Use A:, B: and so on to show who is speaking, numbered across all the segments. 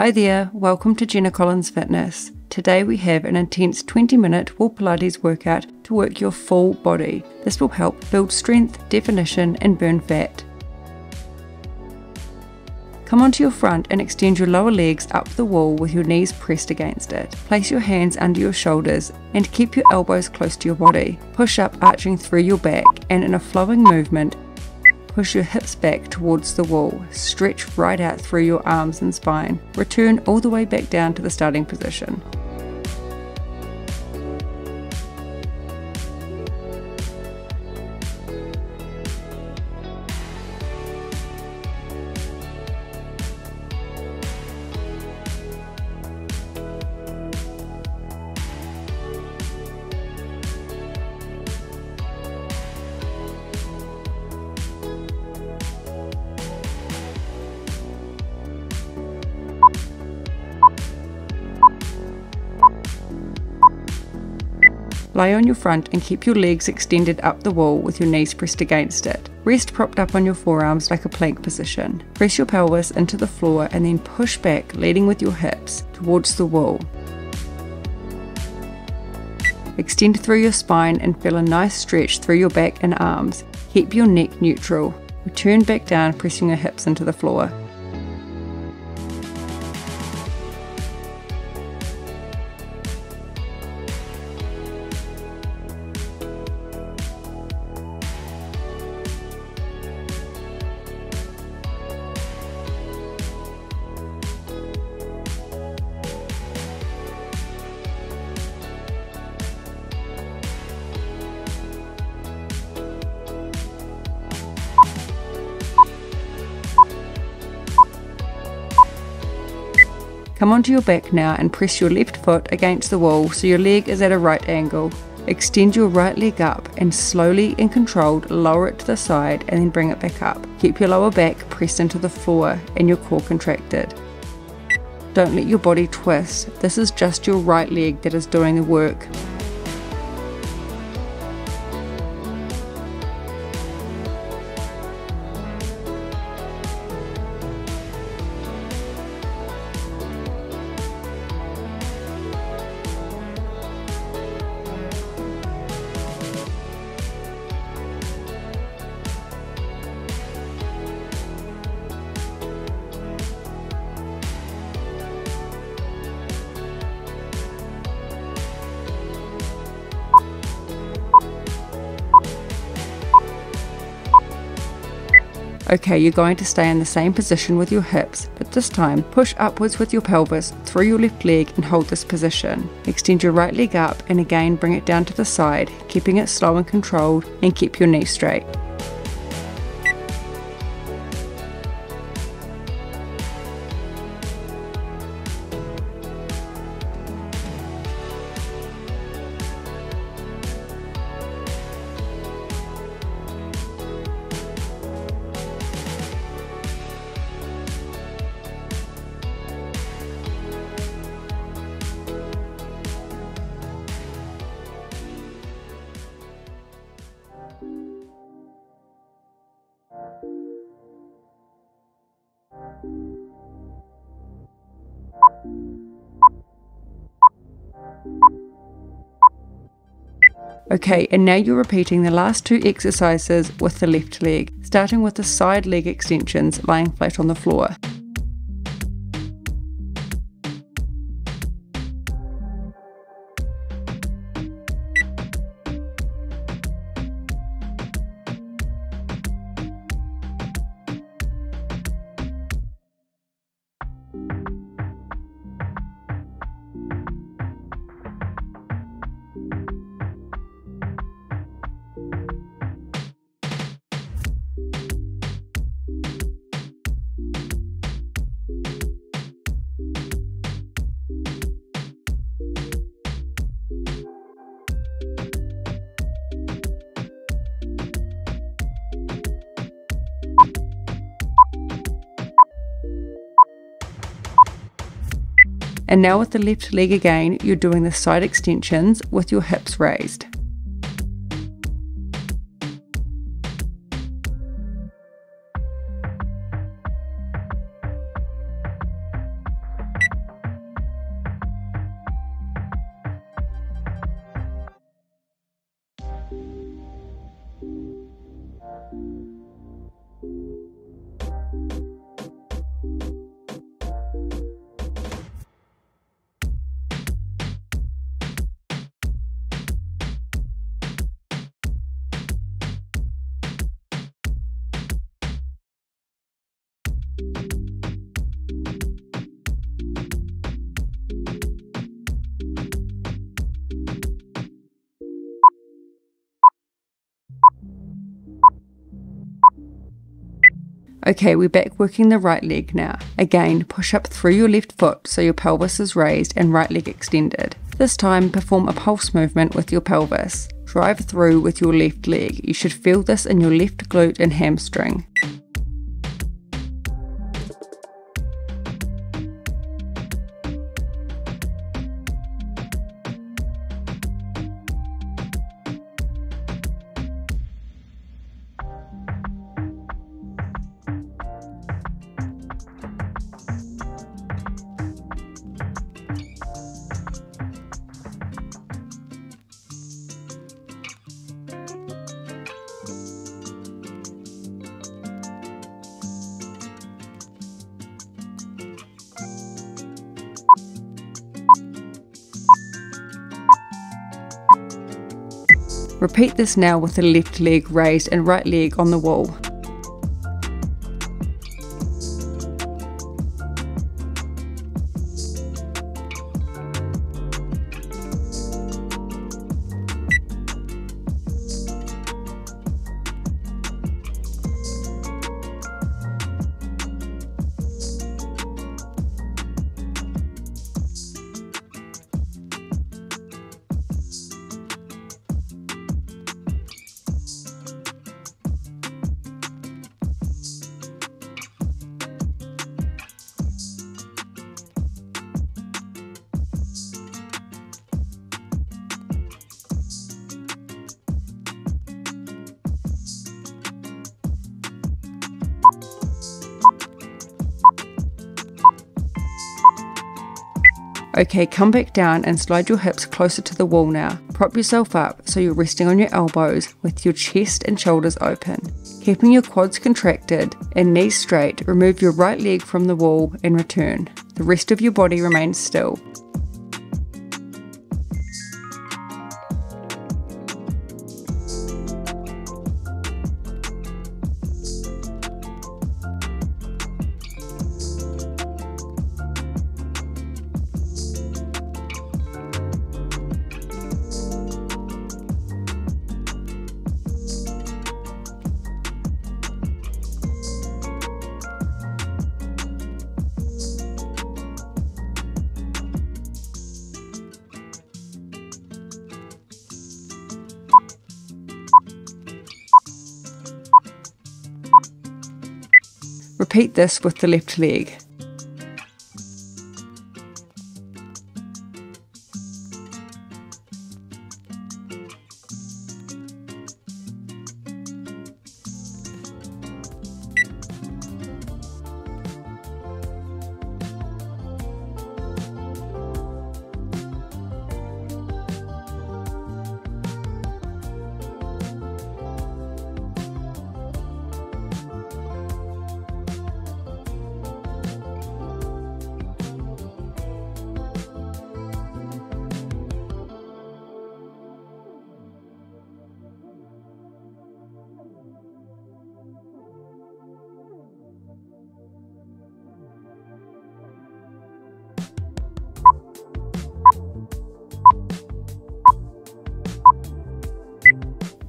A: Hi there, welcome to Jenna Collins Fitness. Today we have an intense 20-minute wall Pilates workout to work your full body. This will help build strength, definition and burn fat. Come onto your front and extend your lower legs up the wall with your knees pressed against it. Place your hands under your shoulders and keep your elbows close to your body. Push up, arching through your back, and in a flowing movement, push your hips back towards the wall. Stretch right out through your arms and spine. Return all the way back down to the starting position. Lie on your front and keep your legs extended up the wall with your knees pressed against it. Rest propped up on your forearms like a plank position. Press your pelvis into the floor and then push back, leading with your hips towards the wall. Extend through your spine and feel a nice stretch through your back and arms. Keep your neck neutral. Return back down, pressing your hips into the floor. Come onto your back now and press your left foot against the wall so your leg is at a right angle. Extend your right leg up and slowly and controlled lower it to the side and then bring it back up. Keep your lower back pressed into the floor and your core contracted. Don't let your body twist. This is just your right leg that is doing the work. Okay, you're going to stay in the same position with your hips, but this time push upwards with your pelvis through your left leg and hold this position. Extend your right leg up and again bring it down to the side, keeping it slow and controlled, and keep your knees straight. Okay, and now you're repeating the last two exercises with the left leg, starting with the side leg extensions lying flat on the floor. And now with the left leg again, you're doing the side extensions with your hips raised. Okay, we're back working the right leg now. Again, push up through your left foot so your pelvis is raised and right leg extended. This time, perform a pulse movement with your pelvis. Drive through with your left leg. You should feel this in your left glute and hamstring. Repeat this now with the left leg raised and right leg on the wall. Okay, come back down and slide your hips closer to the wall now. Prop yourself up so you're resting on your elbows with your chest and shoulders open. Keeping your quads contracted and knees straight, remove your right leg from the wall and return. The rest of your body remains still. Repeat this with the left leg.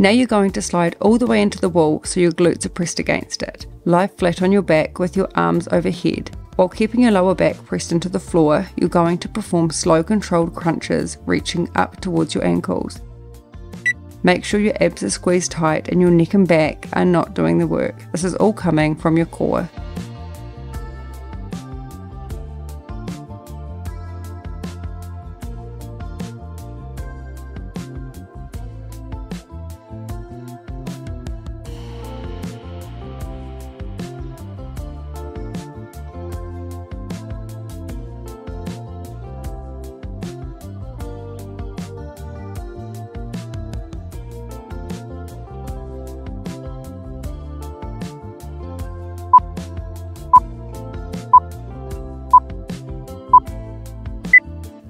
A: Now you're going to slide all the way into the wall so your glutes are pressed against it. Lie flat on your back with your arms overhead. While keeping your lower back pressed into the floor, you're going to perform slow controlled crunches reaching up towards your ankles. Make sure your abs are squeezed tight and your neck and back are not doing the work. This is all coming from your core.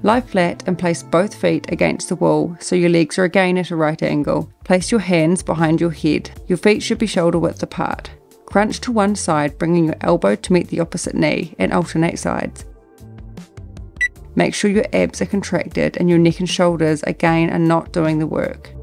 A: Lie flat and place both feet against the wall so your legs are again at a right angle. Place your hands behind your head. Your feet should be shoulder width apart. Crunch to one side, bringing your elbow to meet the opposite knee and alternate sides. Make sure your abs are contracted and your neck and shoulders again are not doing the work.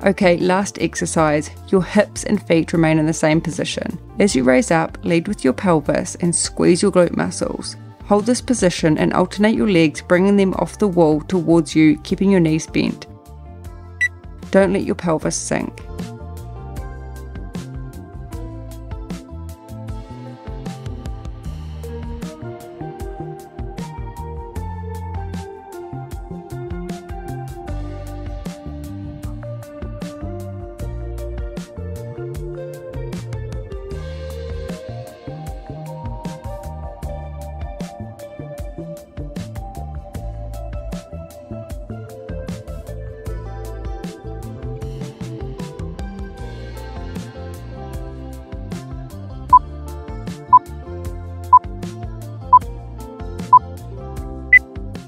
A: Okay, last exercise. Your hips and feet remain in the same position. As you raise up, lead with your pelvis and squeeze your glute muscles. Hold this position and alternate your legs, bringing them off the wall towards you, keeping your knees bent. Don't let your pelvis sink.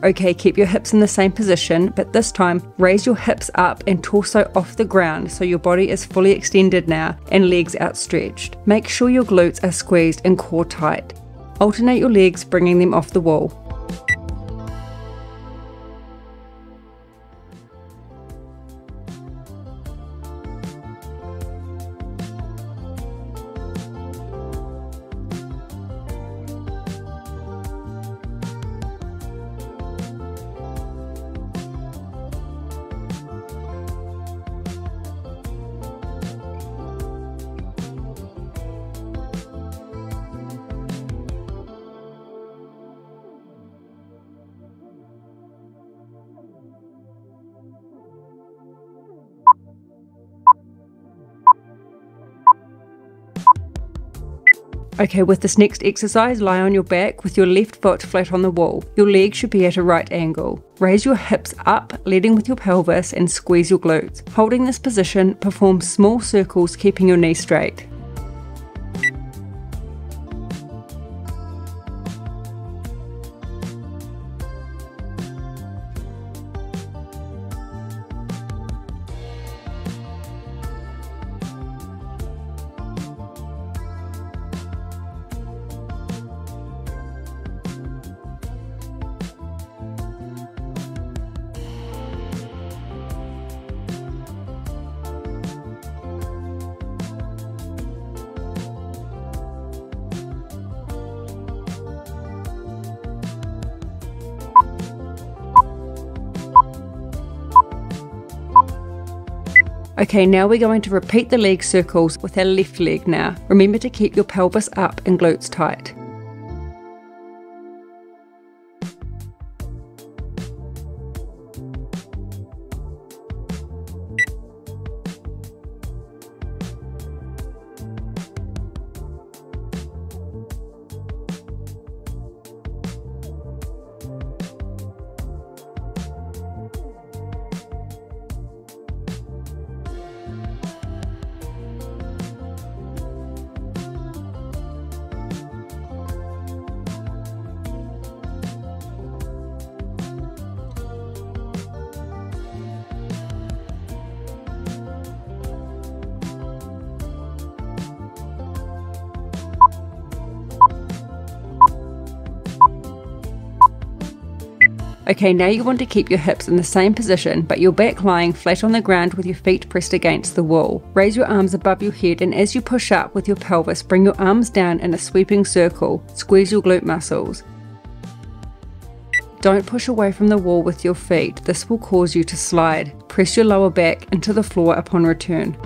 A: Okay, keep your hips in the same position, but this time raise your hips up and torso off the ground so your body is fully extended now and legs outstretched. Make sure your glutes are squeezed and core tight. Alternate your legs, bringing them off the wall. Okay, with this next exercise, lie on your back with your left foot flat on the wall. Your legs should be at a right angle. Raise your hips up, leading with your pelvis, and squeeze your glutes. Holding this position, perform small circles, keeping your knees straight. Okay, now we're going to repeat the leg circles with our left leg now. Remember to keep your pelvis up and glutes tight. Okay, now you want to keep your hips in the same position, but your back lying flat on the ground with your feet pressed against the wall. Raise your arms above your head, and as you push up with your pelvis, bring your arms down in a sweeping circle. Squeeze your glute muscles. Don't push away from the wall with your feet. This will cause you to slide. Press your lower back into the floor upon return.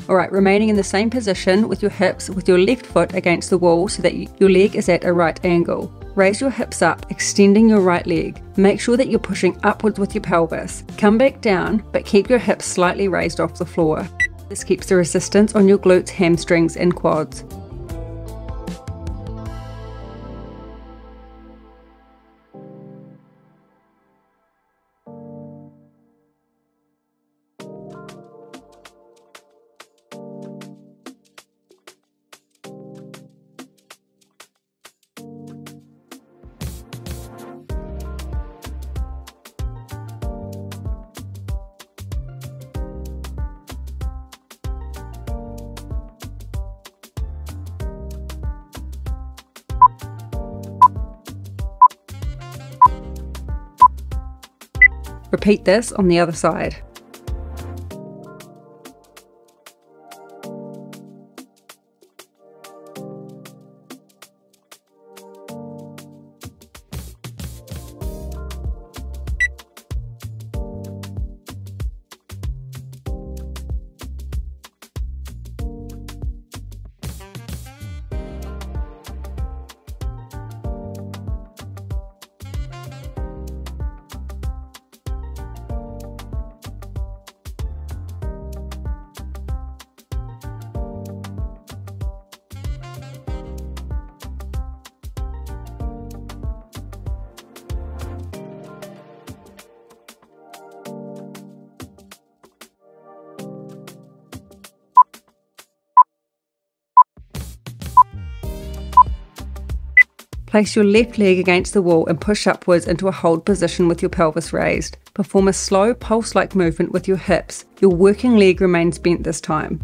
A: Alright, remaining in the same position with your hips with your left foot against the wall so that your leg is at a right angle. Raise your hips up, extending your right leg. Make sure that you're pushing upwards with your pelvis. Come back down, but keep your hips slightly raised off the floor. This keeps the resistance on your glutes, hamstrings, and quads. Repeat this on the other side. Place your left leg against the wall and push upwards into a hold position with your pelvis raised. Perform a slow pulse-like movement with your hips. Your working leg remains bent this time.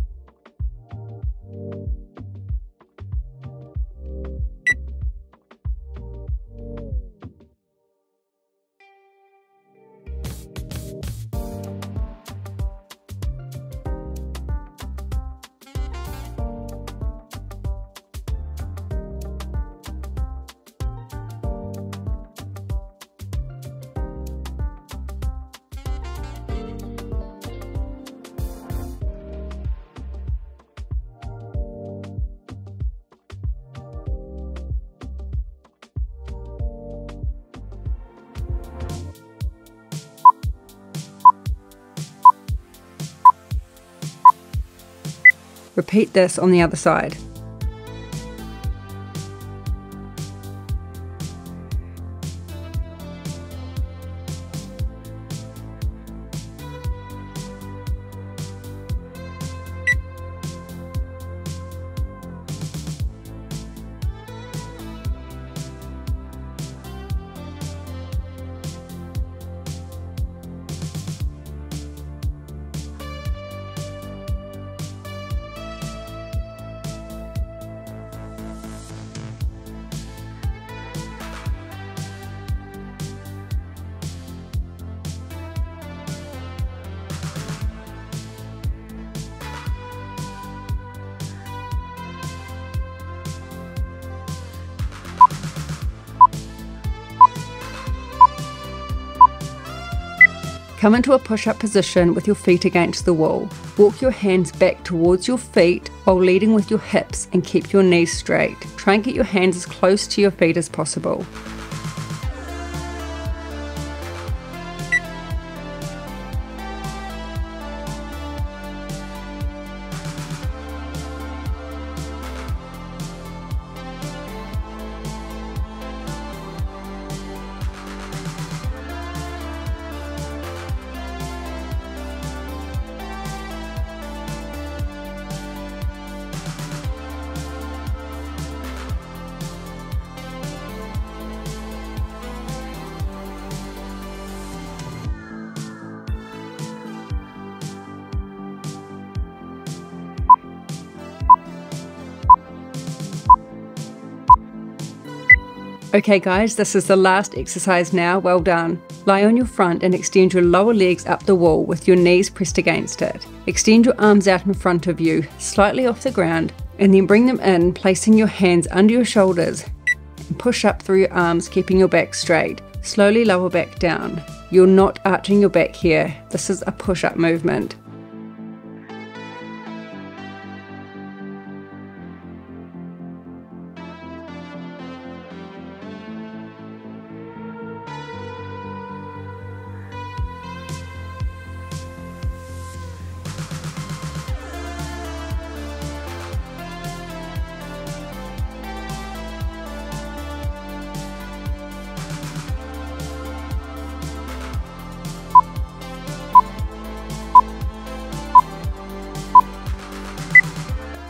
A: Repeat this on the other side. Come into a push-up position with your feet against the wall. Walk your hands back towards your feet while leading with your hips and keep your knees straight. Try and get your hands as close to your feet as possible. Okay guys, this is the last exercise now, well done. Lie on your front and extend your lower legs up the wall with your knees pressed against it. Extend your arms out in front of you, slightly off the ground, and then bring them in, placing your hands under your shoulders. And push up through your arms, keeping your back straight. Slowly lower back down. You're not arching your back here. This is a push-up movement.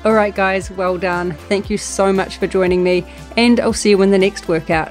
A: Alright guys, well done. Thank you so much for joining me, and I'll see you in the next workout.